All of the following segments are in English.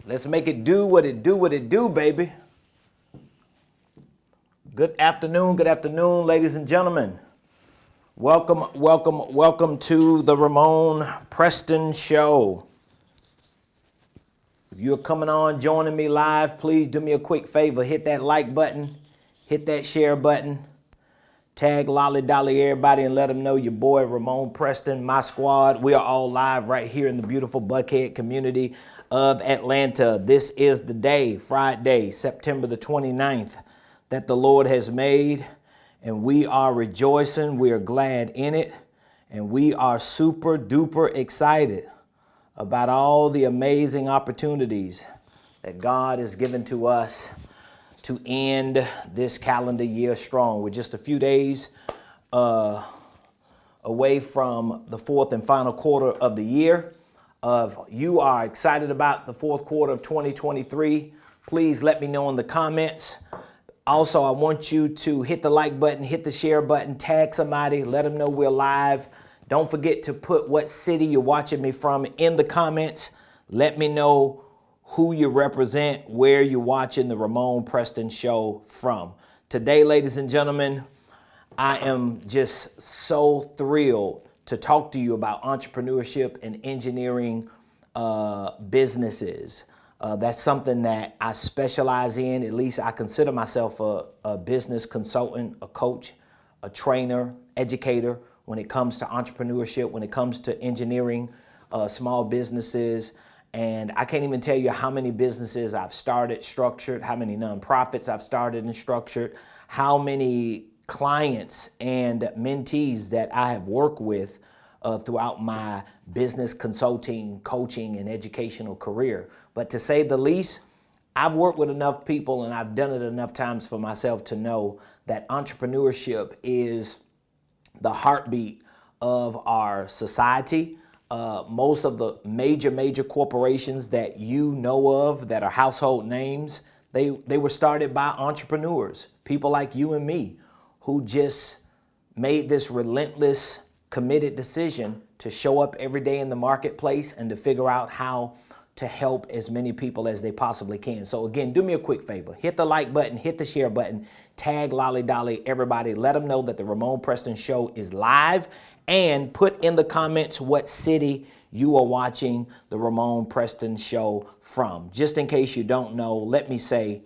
Let's make it do what it do, baby. Good afternoon, ladies and gentlemen. Welcome to the Ramonepreston Show. If you're coming on, joining me live, please do me a quick favor. Hit that like button, hit that share button, tag Lolly Dolly everybody and let them know your boy Ramonepreston, my squad. We are all live right here in the beautiful Buckhead community of Atlanta. This is the day, Friday, September the 29th, that the Lord has made, and we are rejoicing. We are glad in it, and we are super duper excited about all the amazing opportunities that God has given to us to end this calendar year strong. We're just a few days away from the fourth and final quarter of the year. If you are excited about the fourth quarter of 2023, please let me know in the comments. Also, I want you to hit the like button, hit the share button, tag somebody, let them know we're live. Don't forget to put what city you're watching me from in the comments. Let me know who you represent, where you're watching the Ramonepreston Show from. Today, ladies and gentlemen, I am just so thrilled to talk to you about entrepreneurship and engineering businesses. That's something that I specialize in. At least I consider myself a business consultant, a coach, a trainer, educator when it comes to entrepreneurship, when it comes to engineering small businesses. And I can't even tell you how many businesses I've started, structured, how many nonprofits I've started and structured, how many clients and mentees that I have worked with throughout my business consulting, coaching, and educational career. But to say the least, I've worked with enough people and I've done it enough times for myself to know that entrepreneurship is the heartbeat of our society. Most of the major corporations that you know of that are household names, they were started by entrepreneurs, people like you and me, who just made this relentless, committed decision to show up every day in the marketplace and to figure out how to help as many people as they possibly can. So again, do me a quick favor. Hit the like button, hit the share button, tag Lolly Dolly, everybody. Let them know that the Ramonepreston Show is live, and put in the comments what city you are watching the Ramonepreston Show from. Just in case you don't know, let me say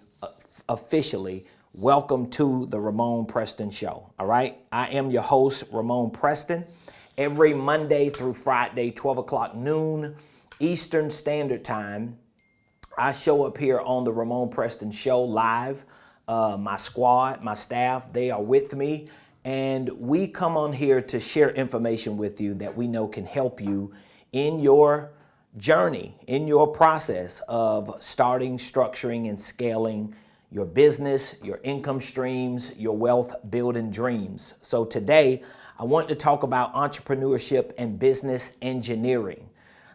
officially, welcome to the Ramonepreston Show, all right? I am your host, Ramonepreston. Every Monday through Friday, 12 o'clock noon, Eastern Standard Time, I show up here on the Ramonepreston Show live. My squad, my staff, they are with me, and we come on here to share information with you that we know can help you in your journey, in your process of starting, structuring, and scaling your business, your income streams, your wealth building dreams. So today, I want to talk about entrepreneurship and business engineering.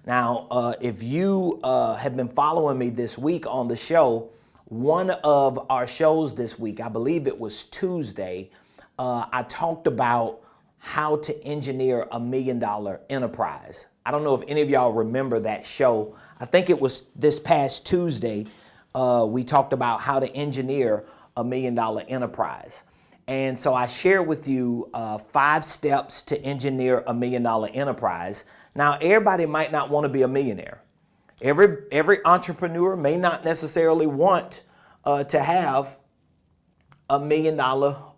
Now, if you have been following me this week on the show, one of our shows this week, I believe it was Tuesday, I talked about how to engineer $1 million enterprise. I don't know if any of y'all remember that show. I think it was this past Tuesday. We talked about how to engineer $1 million enterprise. And so I shared with you 5 steps to engineer $1 million enterprise. Now, everybody might not want to be a millionaire. Every entrepreneur may not necessarily want to have $1 million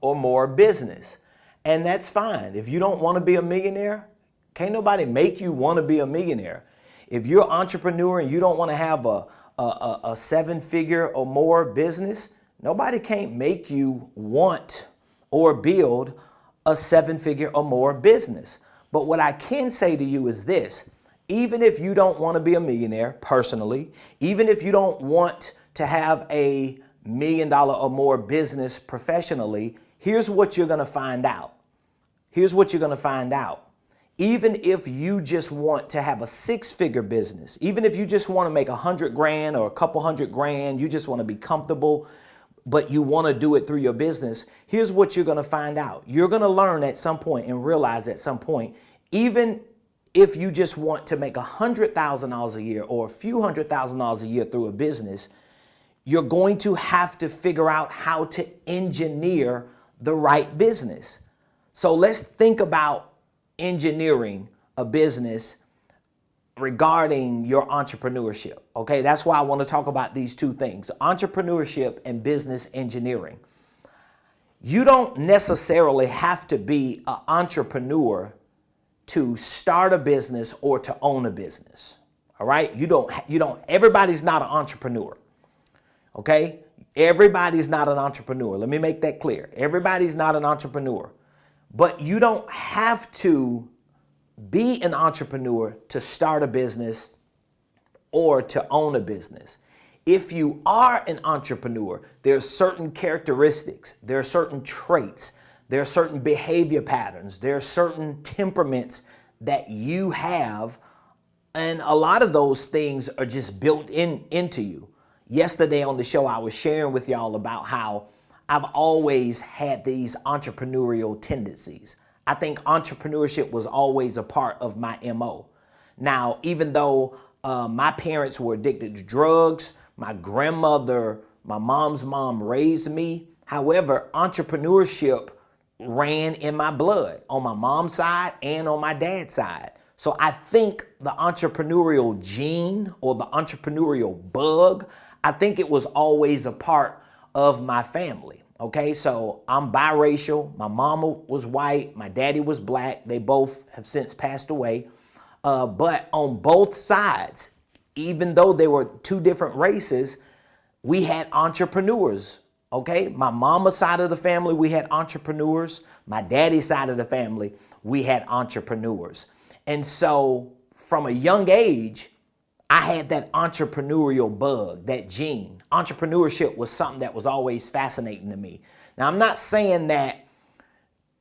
or more business. And that's fine. If you don't want to be a millionaire, can't nobody make you want to be a millionaire. If you're an entrepreneur and you don't want to have a 7-figure or more business, nobody can't make you want or build a 7-figure or more business. But what I can say to you is this: even if you don't want to be a millionaire personally, even if you don't want to have a $1 million or more business professionally, here's what you're going to find out. Here's what you're going to find out. Even if you just want to have a 6-figure business, even if you just want to make $100,000 or a couple $100,000, you just want to be comfortable, but you want to do it through your business, here's what you're going to find out. You're going to learn at some point and realize at some point, even if you just want to make $100,000 a year or a few $100,000 a year through a business, you're going to have to figure out how to engineer the right business. So let's think about engineering a business regarding your entrepreneurship. Okay, that's why I want to talk about these two things, entrepreneurship and business engineering. You don't necessarily have to be an entrepreneur to start a business or to own a business. All right, everybody's not an entrepreneur. Okay, everybody's not an entrepreneur. Let me make that clear. Everybody's not an entrepreneur, but you don't have to be an entrepreneur to start a business or to own a business. If you are an entrepreneur, there's certain characteristics, there are certain traits, there are certain behavior patterns, there are certain temperaments that you have, and a lot of those things are just built into you. Yesterday on the show, I was sharing with y'all about how I've always had these entrepreneurial tendencies. I think entrepreneurship was always a part of my MO. Now, even though my parents were addicted to drugs, my grandmother, my mom's mom raised me. However, entrepreneurship ran in my blood on my mom's side and on my dad's side. So I think the entrepreneurial gene or the entrepreneurial bug, I think it was always a part of my family. Okay, so I'm biracial. My mama was white. My daddy was black. They both have since passed away. But on both sides, even though they were two different races, we had entrepreneurs. Okay, my mama's side of the family, we had entrepreneurs. My daddy's side of the family, we had entrepreneurs. And so from a young age, I had that entrepreneurial bug, that gene. Entrepreneurship was something that was always fascinating to me. Now, I'm not saying that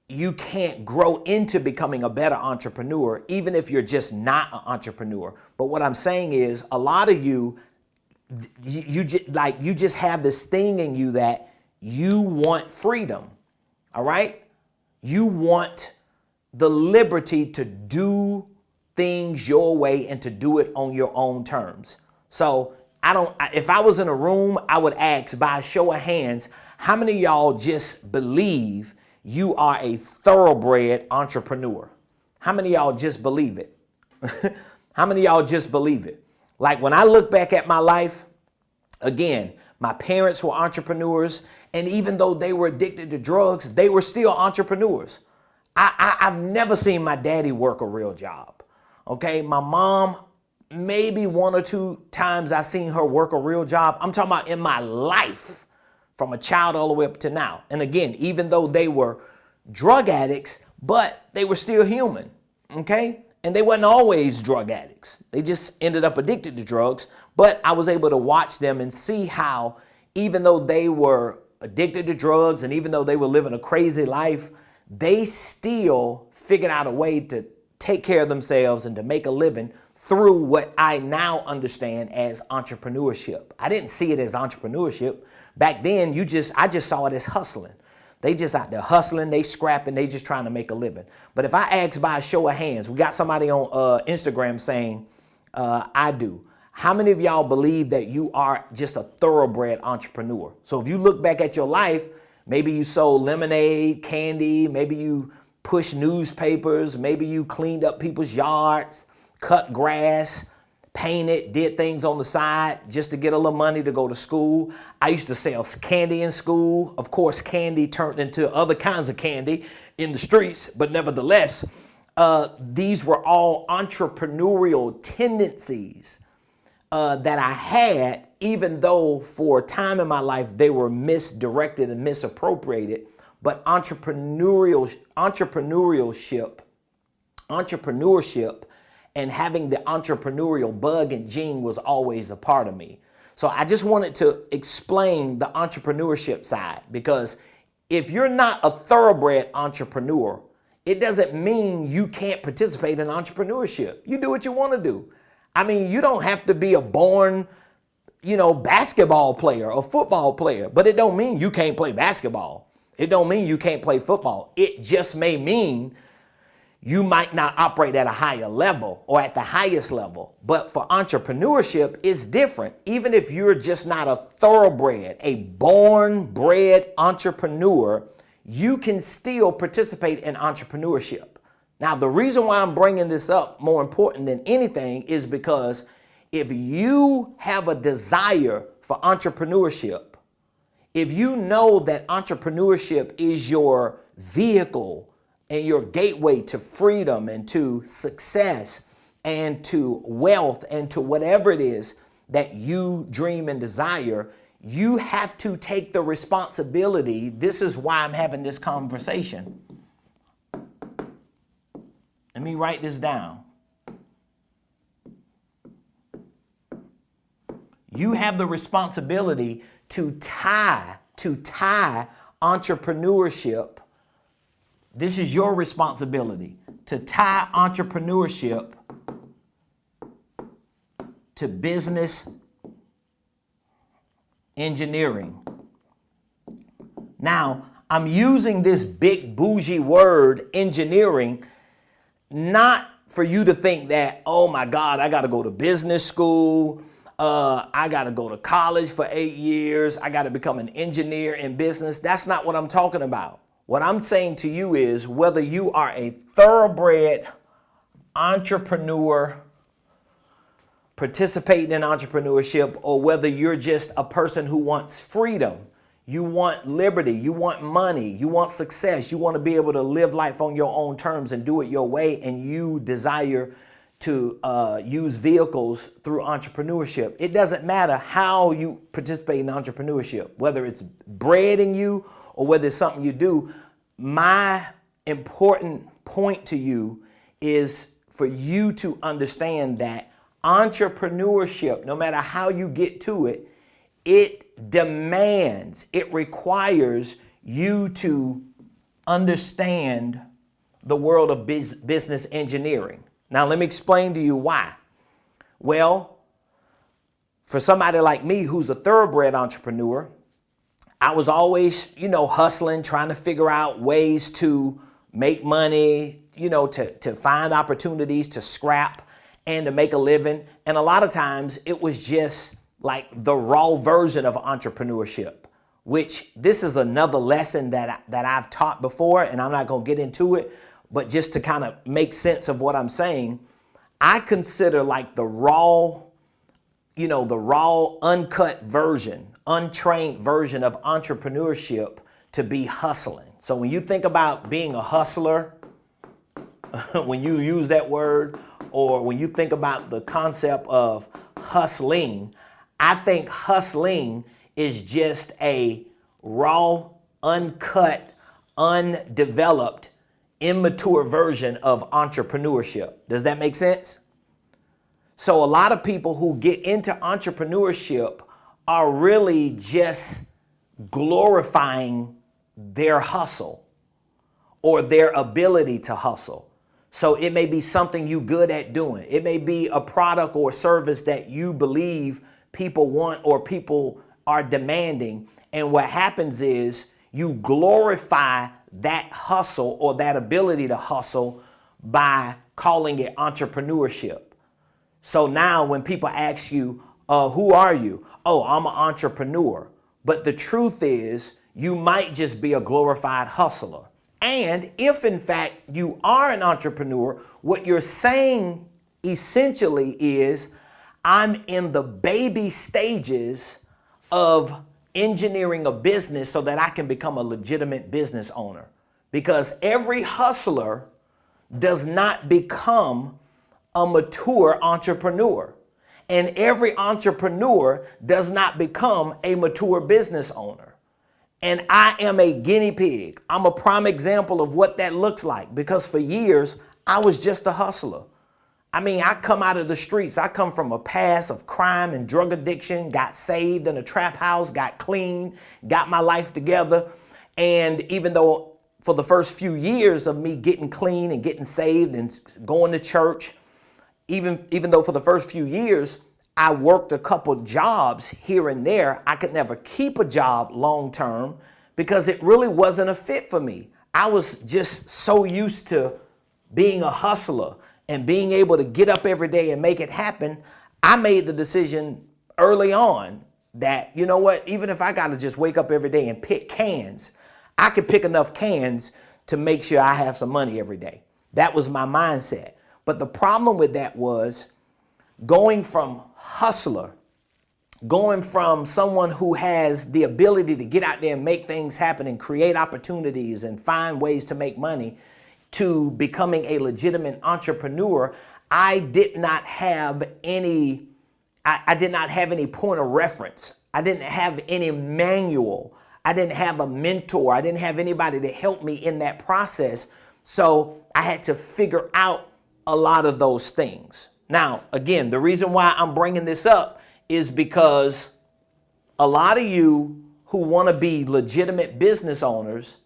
you can't grow into becoming a better entrepreneur, even if you're just not an entrepreneur. But what I'm saying is a lot of you just have this thing in you that you want freedom. All right. You want the liberty to do things your way and to do it on your own terms. So if I was in a room, I would ask by a show of hands, how many of y'all just believe you are a thoroughbred entrepreneur? How many of y'all just believe it? How many of y'all just believe it? Like when I look back at my life, again, my parents were entrepreneurs, and even though they were addicted to drugs, they were still entrepreneurs. I've never seen my daddy work a real job. Okay, my mom, maybe one or two times I seen her work a real job. I'm talking about in my life, from a child all the way up to now. And again, even though they were drug addicts, but they were still human. Okay. And they wasn't always drug addicts. They just ended up addicted to drugs. But I was able to watch them and see how, even though they were addicted to drugs and even though they were living a crazy life, they still figured out a way to take care of themselves and to make a living through what I now understand as entrepreneurship. I didn't see it as entrepreneurship. Back then, I just saw it as hustling. They just out there hustling, they scrapping, they just trying to make a living. But if I ask by a show of hands, we got somebody on Instagram saying, I do. How many of y'all believe that you are just a thoroughbred entrepreneur? So if you look back at your life, maybe you sold lemonade, candy, maybe you pushed newspapers, maybe you cleaned up people's yards, cut grass, painted, did things on the side just to get a little money to go to school. I used to sell candy in school. Of course, candy turned into other kinds of candy in the streets, but nevertheless, these were all entrepreneurial tendencies that I had, even though for a time in my life they were misdirected and misappropriated. But entrepreneurship and having the entrepreneurial bug and gene was always a part of me. So I just wanted to explain the entrepreneurship side, because if you're not a thoroughbred entrepreneur, it doesn't mean you can't participate in entrepreneurship. You do what you want to do. I mean, you don't have to be a born, basketball player or football player, but it don't mean you can't play basketball. It don't mean you can't play football. It just may mean you might not operate at a higher level or at the highest level. But for entrepreneurship, it's different. Even if you're just not a thoroughbred, a born-bred entrepreneur, you can still participate in entrepreneurship. Now, the reason why I'm bringing this up, more important than anything, is because if you have a desire for entrepreneurship, if you know that entrepreneurship is your vehicle and your gateway to freedom and to success and to wealth and to whatever it is that you dream and desire, you have to take the responsibility. This is why I'm having this conversation. Let me write this down. You have the responsibility to tie entrepreneurship. This is your responsibility to tie entrepreneurship to business engineering. Now, I'm using this big bougie word engineering not for you to think that, oh my God, I got to go to business school. I got to go to college for 8 years. I got to become an engineer in business. That's not what I'm talking about. What I'm saying to you is whether you are a thoroughbred entrepreneur participating in entrepreneurship or whether you're just a person who wants freedom, you want liberty, you want money, you want success, you want to be able to live life on your own terms and do it your way, and you desire to use vehicles through entrepreneurship. It doesn't matter how you participate in entrepreneurship, whether it's bred in you or whether it's something you do. My important point to you is for you to understand that entrepreneurship, no matter how you get to it, it demands, it requires you to understand the world of business engineering. Now, let me explain to you why. Well, for somebody like me who's a thoroughbred entrepreneur, I was always, hustling, trying to figure out ways to make money, to find opportunities to scrap and to make a living. And a lot of times it was just like the raw version of entrepreneurship, which this is another lesson that I've taught before, and I'm not going to get into it. But just to kind of make sense of what I'm saying, I consider like the raw, uncut version, untrained version of entrepreneurship to be hustling. So when you think about being a hustler, when you use that word, or when you think about the concept of hustling, I think hustling is just a raw, uncut, undeveloped, immature version of entrepreneurship. Does that make sense? So a lot of people who get into entrepreneurship are really just glorifying their hustle or their ability to hustle. So it may be something you're good at doing. It may be a product or service that you believe people want or people are demanding. And what happens is you glorify that hustle or that ability to hustle by calling it entrepreneurship. So now when people ask you, who are you? Oh, I'm an entrepreneur. But the truth is you might just be a glorified hustler. And if in fact you are an entrepreneur, what you're saying essentially is I'm in the baby stages of engineering a business so that I can become a legitimate business owner. Because every hustler does not become a mature entrepreneur. And every entrepreneur does not become a mature business owner. And I am a guinea pig. I'm a prime example of what that looks like, because for years I was just a hustler. I mean, I come out of the streets. I come from a past of crime and drug addiction, got saved in a trap house, got clean, got my life together. And even though for the first few years of me getting clean and getting saved and going to church, even though for the first few years I worked a couple jobs here and there, I could never keep a job long term because it really wasn't a fit for me. I was just so used to being a hustler and being able to get up every day and make it happen, I made the decision early on that, you know what, even if I got to just wake up every day and pick cans, I could pick enough cans to make sure I have some money every day. That was my mindset. But the problem with that was going from hustler, going from someone who has the ability to get out there and make things happen and create opportunities and find ways to make money, to becoming a legitimate entrepreneur. I did not have any point of reference. I didn't have any manual. I didn't have a mentor. I didn't have anybody to help me in that process. So I had to figure out a lot of those things. Now, again, the reason why I'm bringing this up is because a lot of you who want to be legitimate business owners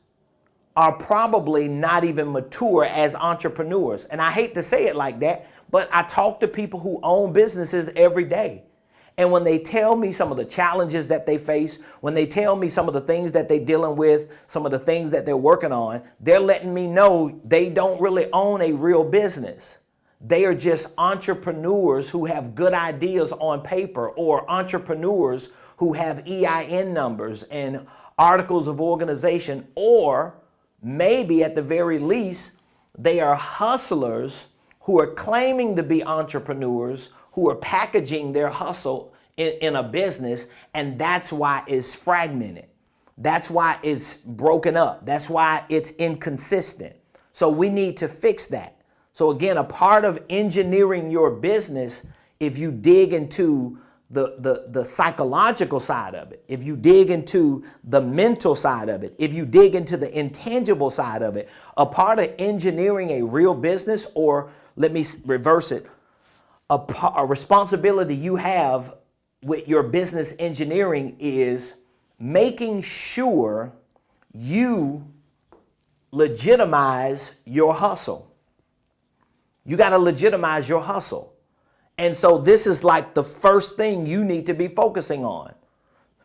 are probably not even mature as entrepreneurs. And I hate to say it like that, but I talk to people who own businesses every day. And when they tell me some of the challenges that they face, when they tell me some of the things that they're dealing with, some of the things that they're working on, they're letting me know they don't really own a real business. They are just entrepreneurs who have good ideas on paper, or entrepreneurs who have EIN numbers and articles of organization, or maybe at the very least, they are hustlers who are claiming to be entrepreneurs, who are packaging their hustle in a business, and that's why it's fragmented. That's why it's broken up. That's why it's inconsistent. So we need to fix that. So again, a part of engineering your business, if you dig into the psychological side of it, if you dig into the mental side of it, if you dig into the intangible side of it, a part of engineering a real business, or let me reverse it, a responsibility you have with your business engineering is making sure you legitimize your hustle. You got to legitimize your hustle. And so this is like the first thing you need to be focusing on.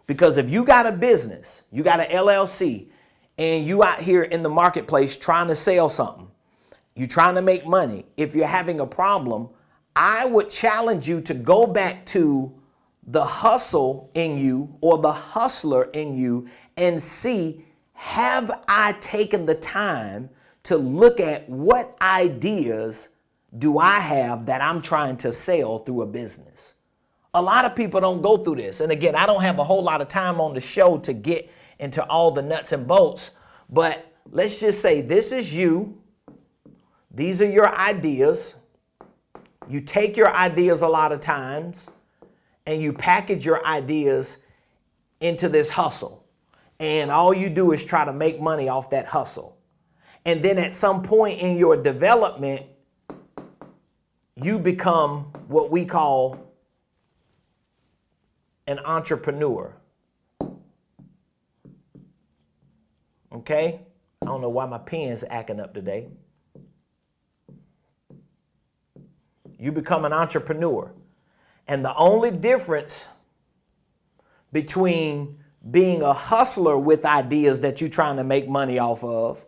Because if you got a business, you got an LLC, and you out here in the marketplace trying to sell something, you're trying to make money, if you're having a problem, I would challenge you to go back to the hustle in you, or the hustler in you, and see, have I taken the time to look at what ideas do I have that I'm trying to sell through a business? A lot of people don't go through this. And again, I don't have a whole lot of time on the show to get into all the nuts and bolts, but let's just say this is you. These are your ideas. You take your ideas a lot of times and you package your ideas into this hustle. And all you do is try to make money off that hustle. And then at some point in your development, you become what we call an entrepreneur. Okay? I don't know why my pen's acting up today. You become an entrepreneur. And the only difference between being a hustler with ideas that you're trying to make money off of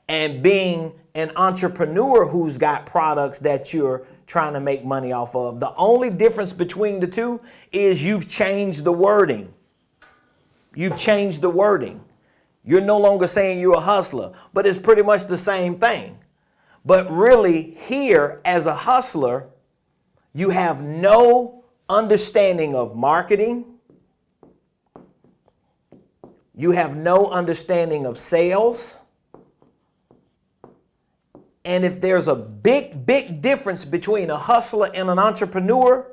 and being an entrepreneur who's got products that you're trying to make money off of, the only difference between the two is you've changed the wording. You've changed the wording. You're no longer saying you're a hustler, but it's pretty much the same thing. But really, here as a hustler, you have no understanding of marketing. You have no understanding of sales. And if there's a big, big difference between a hustler and an entrepreneur,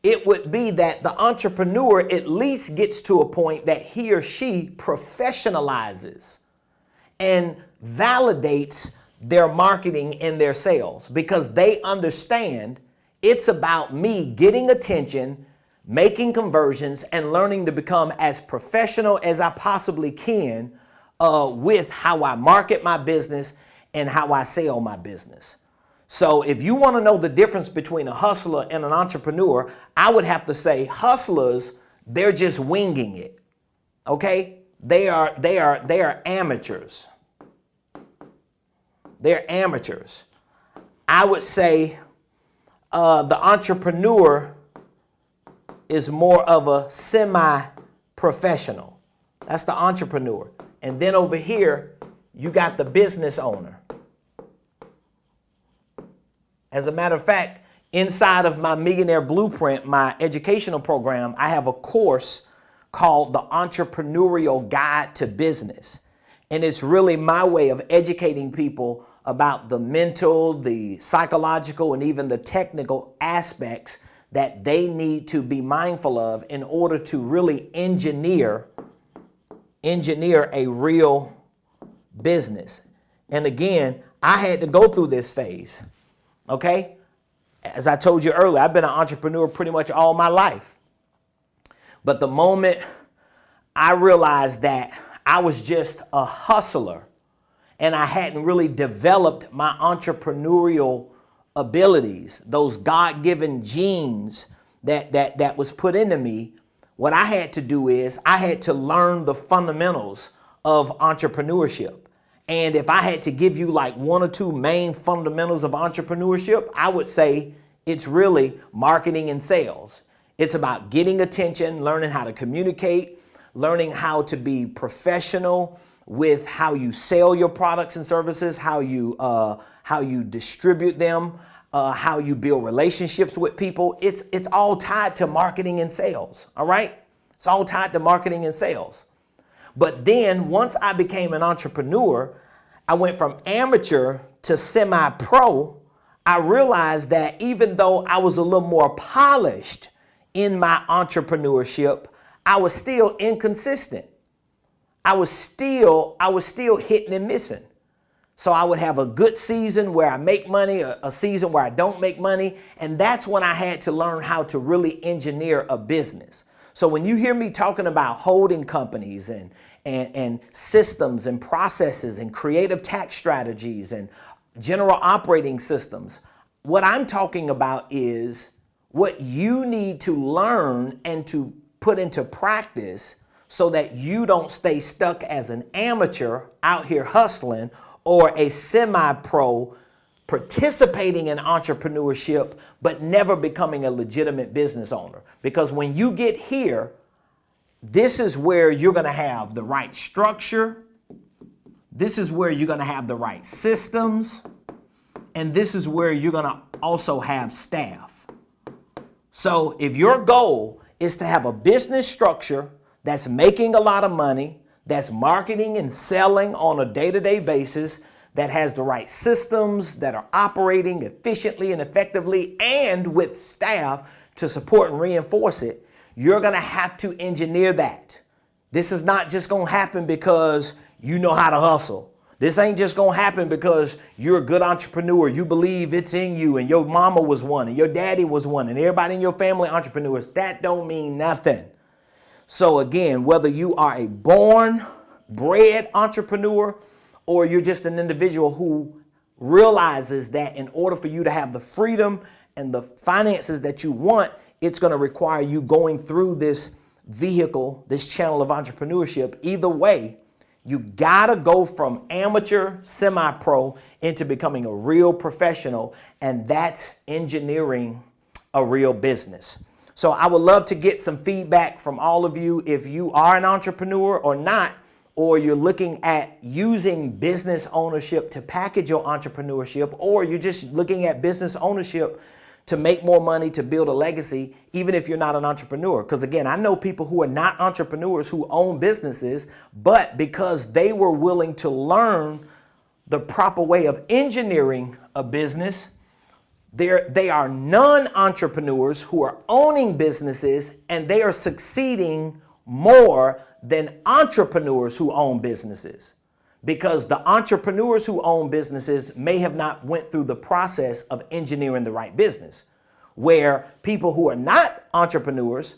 it would be that the entrepreneur at least gets to a point that he or she professionalizes and validates their marketing and their sales, because they understand it's about me getting attention, making conversions, and learning to become as professional as I possibly can with how I market my business and how I sell my business. So if you want to know the difference between a hustler and an entrepreneur, I would have to say hustlers, they're just winging it. Okay? They are amateurs. They're amateurs. I would say the entrepreneur is more of a semi-professional. That's the entrepreneur. And then over here, you got the business owner. As a matter of fact, inside of my Millionaire Blueprint, my educational program, I have a course called the Entrepreneurial Guide to Business. And it's really my way of educating people about the mental, the psychological, and even the technical aspects that they need to be mindful of in order to really engineer a real business. And again, I had to go through this phase, okay? As I told you earlier, I've been an entrepreneur pretty much all my life. But the moment I realized that I was just a hustler and I hadn't really developed my entrepreneurial abilities, those God-given genes that was put into me, what I had to do is I had to learn the fundamentals of entrepreneurship. And if I had to give you like one or two main fundamentals of entrepreneurship, I would say it's really marketing and sales. It's about getting attention, learning how to communicate, learning how to be professional with how you sell your products and services, how you distribute them, how you build relationships with people. It's all tied to marketing and sales, all right? It's all tied to marketing and sales. But then once I became an entrepreneur, I went from amateur to semi-pro. I realized that even though I was a little more polished in my entrepreneurship, I was still inconsistent. I was still hitting and missing. So I would have a good season where I make money, a season where I don't make money. And that's when I had to learn how to really engineer a business. So when you hear me talking about holding companies and systems and processes and creative tax strategies and general operating systems, what I'm talking about is what you need to learn and to put into practice so that you don't stay stuck as an amateur out here hustling or a semi-pro participating in entrepreneurship but never becoming a legitimate business owner. Because when you get here, this is where you're going to have the right structure. This is where you're going to have the right systems. And this is where you're going to also have staff. So if your goal is to have a business structure that's making a lot of money, that's marketing and selling on a day-to-day basis, that has the right systems that are operating efficiently and effectively and with staff to support and reinforce it, you're going to have to engineer that. This is not just going to happen because you know how to hustle. This ain't just going to happen because you're a good entrepreneur. You believe it's in you and your mama was one and your daddy was one and everybody in your family entrepreneurs. That don't mean nothing. So again, whether you are a bred entrepreneur or you're just an individual who realizes that in order for you to have the freedom and the finances that you want, it's going to require you going through this vehicle, this channel of entrepreneurship. Either way, you got to go from amateur, semi-pro into becoming a real professional, and that's engineering a real business. So I would love to get some feedback from all of you if you are an entrepreneur or not, or you're looking at using business ownership to package your entrepreneurship, or you're just looking at business ownership to make more money, to build a legacy, even if you're not an entrepreneur. Because again, I know people who are not entrepreneurs who own businesses, but because they were willing to learn the proper way of engineering a business, they are non-entrepreneurs who are owning businesses, and they are succeeding more than entrepreneurs who own businesses. Because the entrepreneurs who own businesses may have not went through the process of engineering the right business, where people who are not entrepreneurs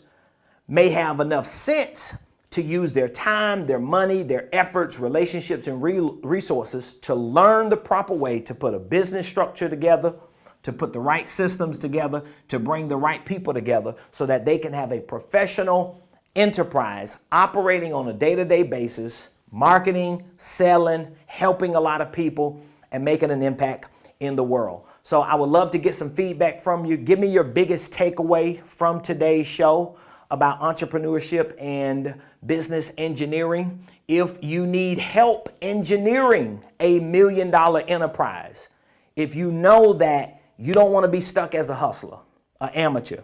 may have enough sense to use their time, their money, their efforts, relationships, and resources to learn the proper way to put a business structure together, to put the right systems together, to bring the right people together so that they can have a professional enterprise operating on a day-to-day basis, marketing, selling, helping a lot of people, and making an impact in the world. So I would love to get some feedback from you. Give me your biggest takeaway from today's show about entrepreneurship and business engineering. If you need help engineering a $1 million enterprise, if you know that you don't want to be stuck as a hustler, an amateur,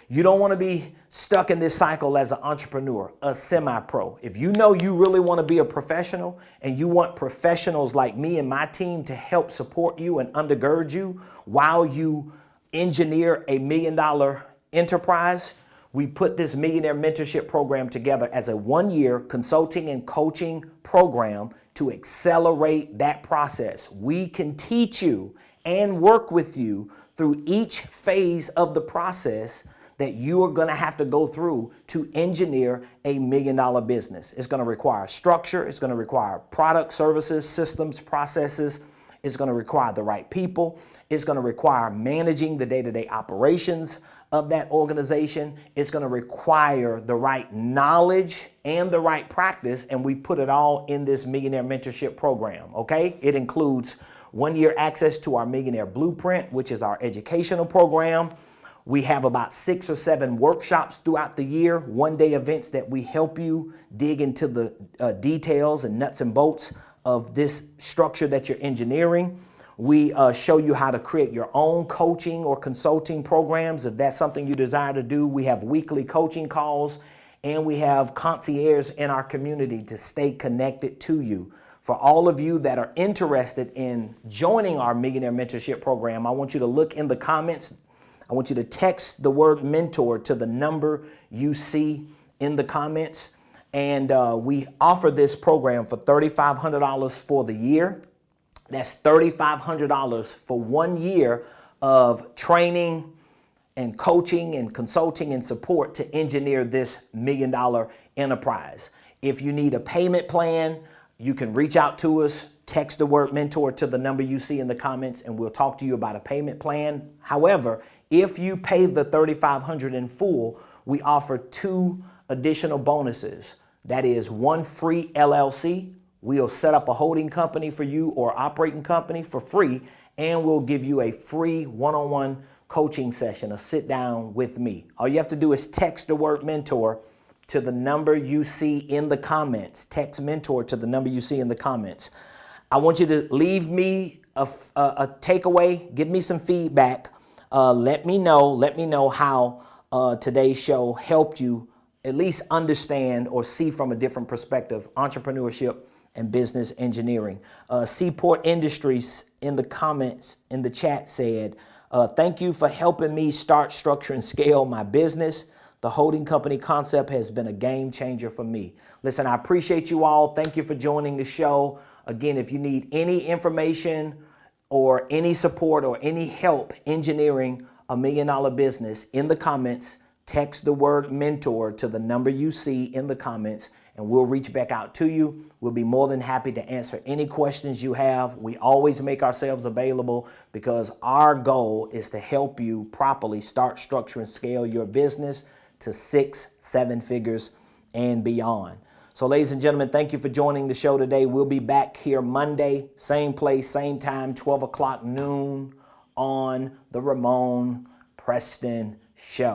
you don't want to be stuck in this cycle as an entrepreneur, a semi-pro. If you know you really want to be a professional and you want professionals like me and my team to help support you and undergird you while you engineer a $1 million enterprise, we put this Millionaire Mentorship program together as a 1-year consulting and coaching program to accelerate that process. We can teach you and work with you through each phase of the process that you are going to have to go through to engineer a $1 million business. It's going to require structure. It's going to require product, services, systems, processes. It's going to require the right people. It's going to require managing the day-to-day operations of that organization. It's going to require the right knowledge and the right practice, and we put it all in this Millionaire Mentorship program, okay? It includes 1-year access to our Millionaire Blueprint, which is our educational program. We have about 6 or 7 workshops throughout the year, 1-day events that we help you dig into the details and nuts and bolts of this structure that you're engineering. We show you how to create your own coaching or consulting programs. If that's something you desire to do, we have weekly coaching calls, and we have concierges in our community to stay connected to you. For all of you that are interested in joining our Millionaire Mentorship program, I want you to look in the comments. I want you to text the word mentor to the number you see in the comments. And we offer this program for $3,500 for the year. That's $3,500 for 1 year of training and coaching and consulting and support to engineer this $1 million enterprise. If you need a payment plan, you can reach out to us, text the word mentor to the number you see in the comments, and we'll talk to you about a payment plan. However, if you pay the $3,500 in full, we offer 2 additional bonuses. That is 1 free LLC. We'll set up a holding company for you or operating company for free, and we'll give you a free one-on-one coaching session, a sit down with me. All you have to do is text the word mentor to the number you see in the comments. Text mentor to the number you see in the comments. I want you to leave me a takeaway. Give me some feedback. Let me know how today's show helped you at least understand or see from a different perspective entrepreneurship and business engineering. Seaport Industries in the comments in the chat said, thank you for helping me start, structure, and scale my business. The holding company concept has been a game changer for me. Listen, I appreciate you all. Thank you for joining the show. Again, if you need any information or any support or any help engineering a $1 million business, in the comments, text the word mentor to the number you see in the comments, and we'll reach back out to you. We'll be more than happy to answer any questions you have. We always make ourselves available because our goal is to help you properly start, structure, and scale your business to 6, 7 figures and beyond. So ladies and gentlemen, thank you for joining the show today. We'll be back here Monday, same place, same time, 12 o'clock noon on the Ramonepreston Show.